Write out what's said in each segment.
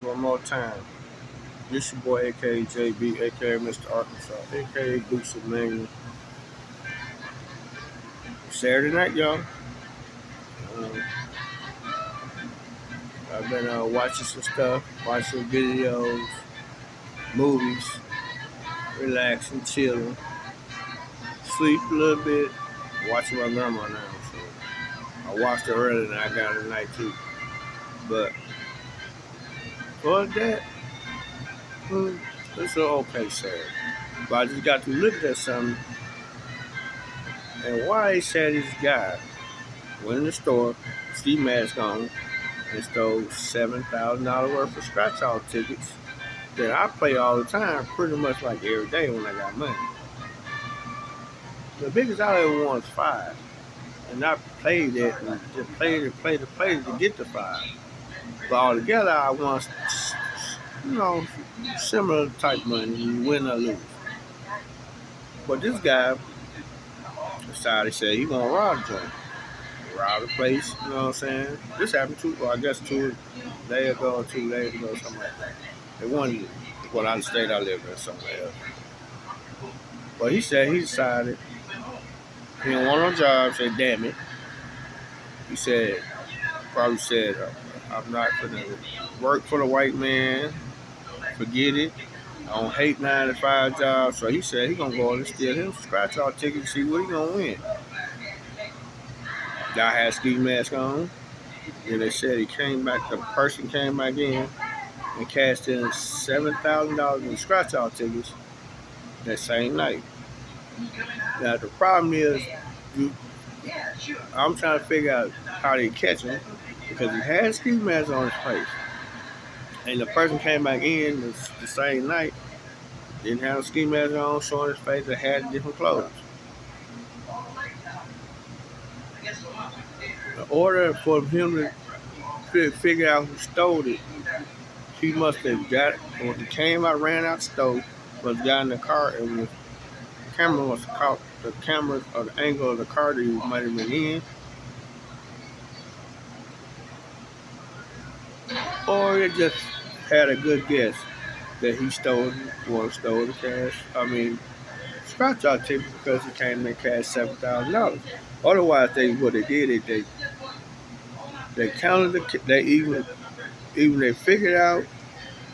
One more time. This your boy, aka JB, aka Mr. Arkansas, aka Deuce Manual. Saturday night, y'all. Um, I've been watching some stuff, watching videos, movies, relaxing, chilling, sleep a little bit, watching my grandma now. So I watched her earlier and I got her tonight too. But for that, hmm, it's an okay Saturday. But I just got to look at something and why he said this guy went in the store, ski mask on, and stole $7,000 worth of scratch off tickets that I play all the time, pretty much like every day when I got money. The biggest I ever won was five, and I played it and just played it to get the five. But altogether, I won, you know, similar type money, you win or lose. But this guy decided to say he gonna rob the joint, rob the place. You know what I'm saying? This happened I guess 2 days ago or 2 days ago, something like that. It wasn't what I state I lived in, somewhere else. But he said he decided he didn't want no job. Said, damn it. He said, probably said, I'm not gonna work for the white man. Forget it. I don't hate 9 to 5 jobs. So he said he gonna go and steal him some scratch off ticket and see what he gonna win. Guy had ski mask on. And they said he came back. The person came back in and cashed in $7,000 in scratch off tickets that same night. Now the problem is, you, I'm trying to figure out how they catch him because he had ski mask on his face, and the person came back in the same night, didn't have a ski mask on, showing his face, and had different clothes. In order for him to figure out who stole it, he must have got when he came out, ran out, stole, was got in the car, and the camera was caught the camera or the angle of the car that he might have been in, or it just had a good guess that he stole the cash. I mean, scratch out ticket because he came and cashed $7,000. Otherwise, what they did is they counted they even they figured out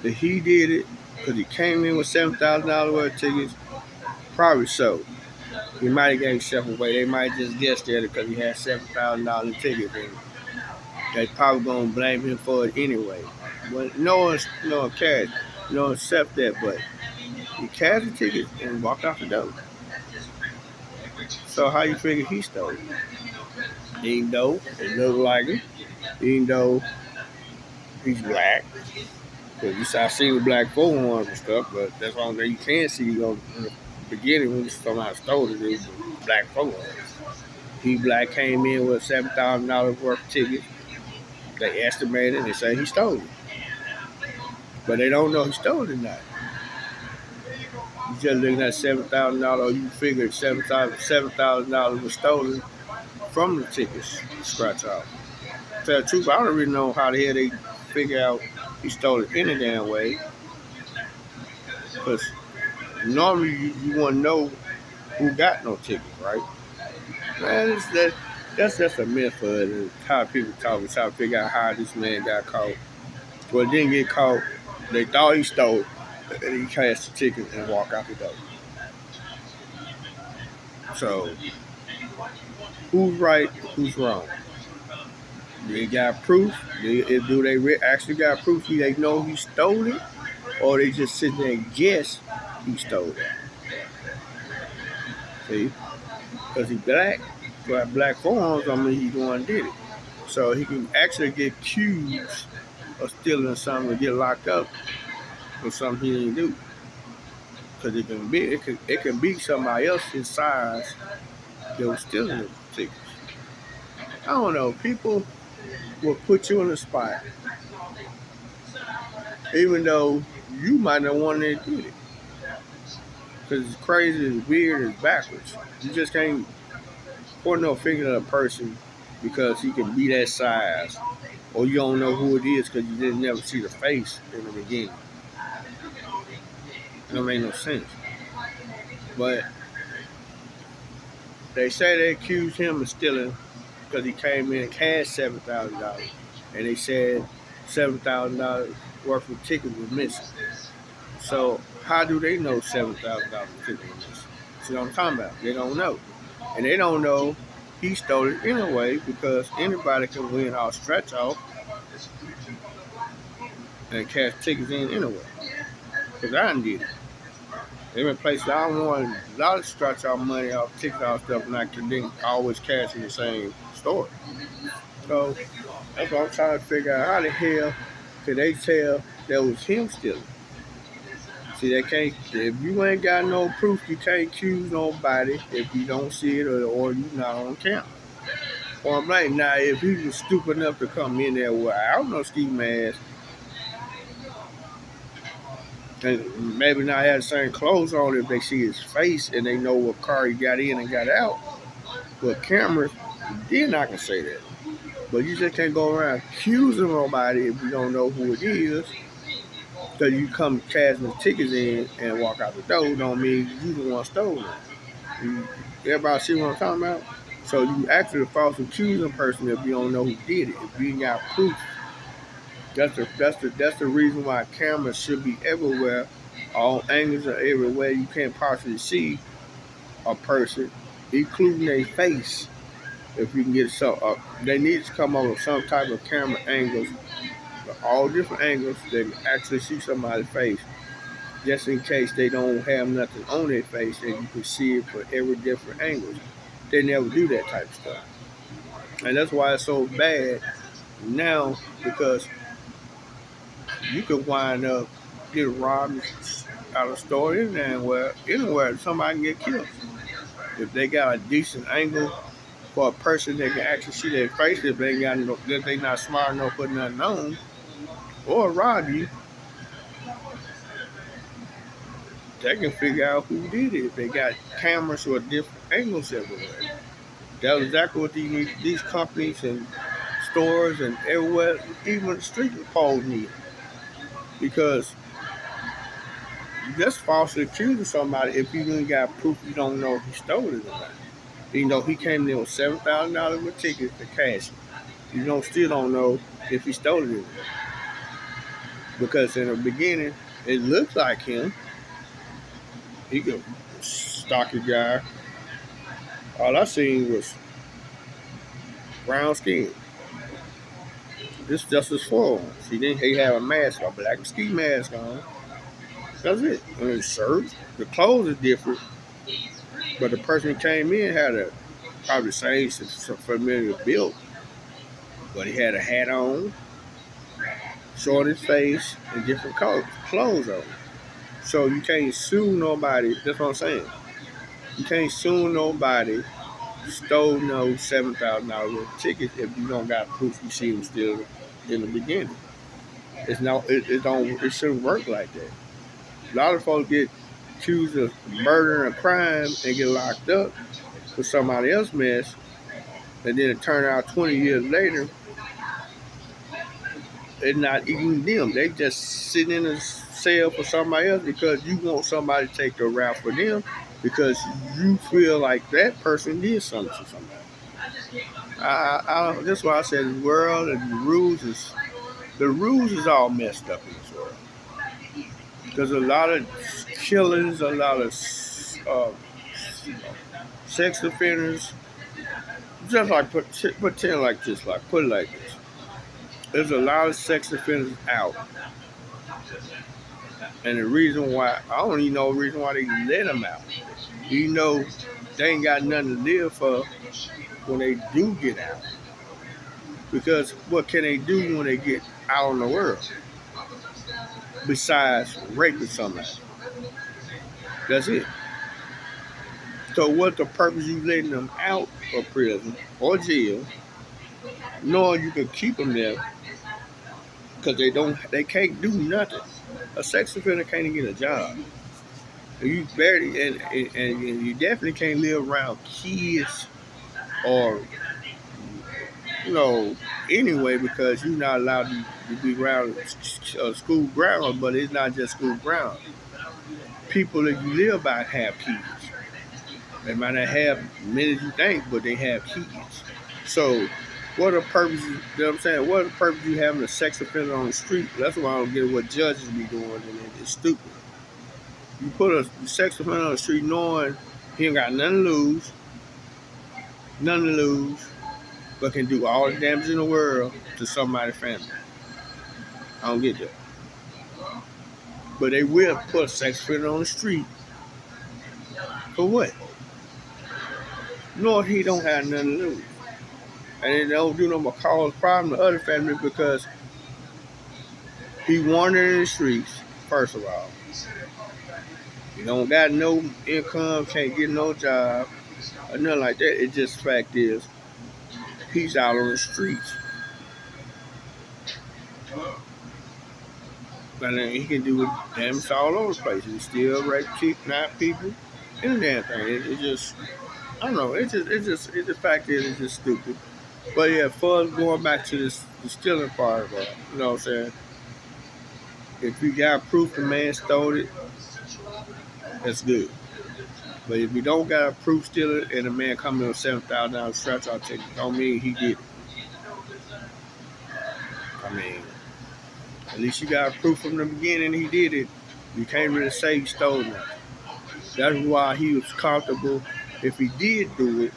that he did it because he came in with $7,000 worth of tickets. Probably so. He might have gave himself away. They might just guess that because he had $7,000 tickets, and they probably gonna blame him for it anyway. But no one cares. No one accept that, but he cashed the ticket and walked out the door. So how you figure he stole it? Even though it looked like him, even though he's black. Because you start seeing with black forearms and stuff, but that's the only thing you can see in the beginning when you somehow stole it is black forearms. He black came in with $7,000 worth of tickets. They estimated and they say he stole it. But they don't know he stole it or not. You just looking at $7,000, you figured $7,000 was stolen from the tickets scratch off. To tell the truth, I don't really know how the hell they figure out he stole it any damn way. Because normally you want to know who got no tickets, right? Man, that's just a myth for it. How people talk and try to figure out how this man got caught. Well, didn't get caught. They thought he stole it, and he cashed the ticket and walked out the door. So, who's right? Who's wrong? They got proof. Do they actually got proof? They know he stole it, or they just sit there and guess he stole it. See, because he black, got black forearms. I mean, he the one did it. So he can actually get accused of stealing something and get locked up for something he didn't do. Because it can be somebody else his size that was stealing the tickets. I don't know. People will put you on the spot, even though you might not want to do it. Because it's crazy, it's weird, it's backwards. You just can't point no finger at a person because he can be that size or you don't know who it is because you didn't never see the face in the beginning. It don't make no sense. But they say they accused him of stealing because he came in and cashed $7,000, and they said $7,000 worth of tickets was missing. So how do they know $7,000 tickets was missing? See what I'm talking about? They don't know, and they don't know he stole it anyway because anybody can win off stretch off and cash tickets in anyway. Because I done did it. There been places I won a lot of stretch off money off tickets off stuff, and I didn't always cash in the same store. So that's what I'm trying to figure out. How the hell could they tell that was him stealing? See, they can't. If you ain't got no proof, you can't accuse nobody if you don't see it or you not on camera. Or I'm like, now if he was stupid enough to come in there without no ski mask and maybe not have the same clothes on, if they see his face and they know what car he got in and got out, with cameras, then I can say that. But you just can't go around accusing nobody if you don't know who it is. Because you come cashing the tickets in and walk out the door don't mean you the one stole it. Everybody see what I'm talking about? So you actually false accusing person if you don't know who did it. If you ain't got proof. That's the reason why cameras should be everywhere. All angles are everywhere. You can't possibly see a person, including their face. If you can get so, they need to come up with some type of camera angles, all different angles that can actually see somebody's face, just in case they don't have nothing on their face and you can see it for every different angle. They never do that type of stuff, and that's why it's so bad now because you could wind up getting robbed out of a store anywhere somebody can get killed if they got a decent angle. For a person that can actually see their face, if they not smart enough to put nothing on, or rob you, they can figure out who did it. If they got cameras or different angles everywhere. That's exactly what these companies and stores and everywhere, even street poles need. Because just falsely accusing somebody if you ain't got proof you don't know if he stole it or not. Even though he came in with $7,000 with tickets to cash, you still don't know if he stole it. Because in the beginning, it looks like him. He could stocky guy. All I seen was brown skin. This just his forearm. He had a mask, a black ski mask on. That's it. And his shirt, the clothes are different, but the person who came in had probably the same familiar build, but he had a hat on, showing his face, and different clothes on. So you can't sue nobody. That's what I'm saying. You can't sue nobody stole no $7,000 worth of tickets if you don't got proof you see him still in the beginning. It shouldn't work like that. A lot of folks get accused of murder and crime and get locked up for somebody else's mess, and then it turn out 20 years later, it's not even them. They just sitting in a cell for somebody else because you want somebody to take the rap for them because you feel like that person did something to somebody. That's why I said the world and the rules is all messed up in this world. There's a lot of killings, a lot of sex offenders. Just like pretend like this, like put it like this. There's a lot of sex offenders out. And the reason why, I don't even know the reason why they let them out. They ain't got nothing to live for when they do get out. Because what can they do when they get out in the world? Besides raping somebody. That's it. So what's the purpose you letting them out of prison or jail, knowing you can keep them there because they can't do nothing. A sex offender can't get a job. You barely and you definitely can't live around kids or you know, anyway, because you're not allowed to be around school ground, but it's not just school ground. People that you live by have keys. They might not have many as you think, but they have keys. So, what are the purposes, you know what I'm saying? What are the purpose you having a sex offender on the street? That's why I don't get what judges be doing, and it's stupid. You put a sex offender on the street knowing he ain't got nothing to lose, but can do all the damage in the world to somebody's family. I don't get that. But they will put a sex offender on the street for what? Knowing he don't have nothing to lose. And they don't do no more cause problem to other families because he wandered in the streets, first of all. He don't got no income, can't get no job, or nothing like that. It just fact is, he's out on the streets. And then he can do damage all over the place. He still rape, kidnap people, any damn thing. It just, I don't know. It the fact is, it's just stupid. But yeah, for going back to the stealing part of it, you know what I'm saying? If you got proof the man stole it, that's good. But if you don't got a proof stealing and the man coming with $7,000 scratch out ticket, don't mean he did it. I mean, at least you got proof from the beginning he did it. You can't really say he stole nothing. That's why he was comfortable. If he did do it,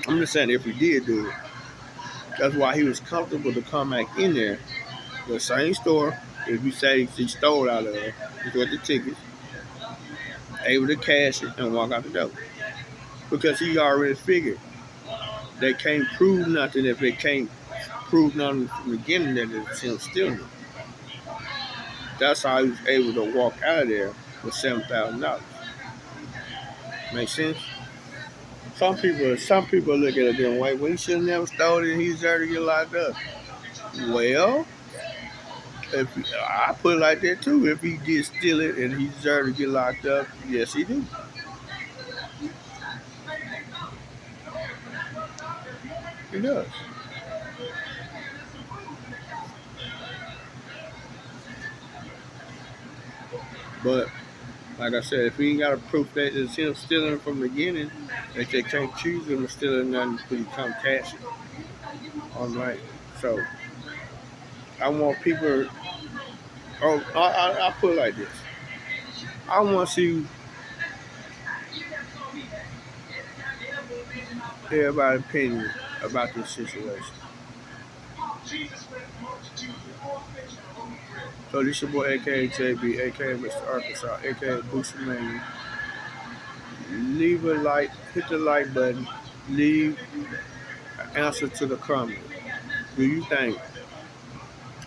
I'm just saying if he did do it, that's why he was comfortable to come back in there. The same store, if you say he stole out of it, he got the tickets, able to cash it and walk out the door. Because he already figured they can't prove nothing if they can't prove nothing from the beginning that it's him stealing it. That's how he was able to walk out of there with $7,000. Make sense? Some people look at it different way. Well, he should have never stole it and he deserved to get locked up. Well, I put it like that too. If he did steal it and he deserved to get locked up, yes, he do. He does. But like I said, if he ain't got a proof that it's him stealing from the beginning, that they can't choose him to steal nothing until he come cash it. All right. So I want people. Oh, I put it like this. I want to see everybody's opinion about this situation. So this your boy, aka JB, aka Mr. Arkansas, aka Booster Man. Leave a like, hit the like button, leave an answer to the comment. Do you think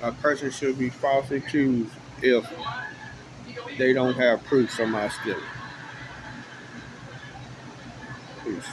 a person should be falsely accused if they don't have proof somebody stealing? Peace.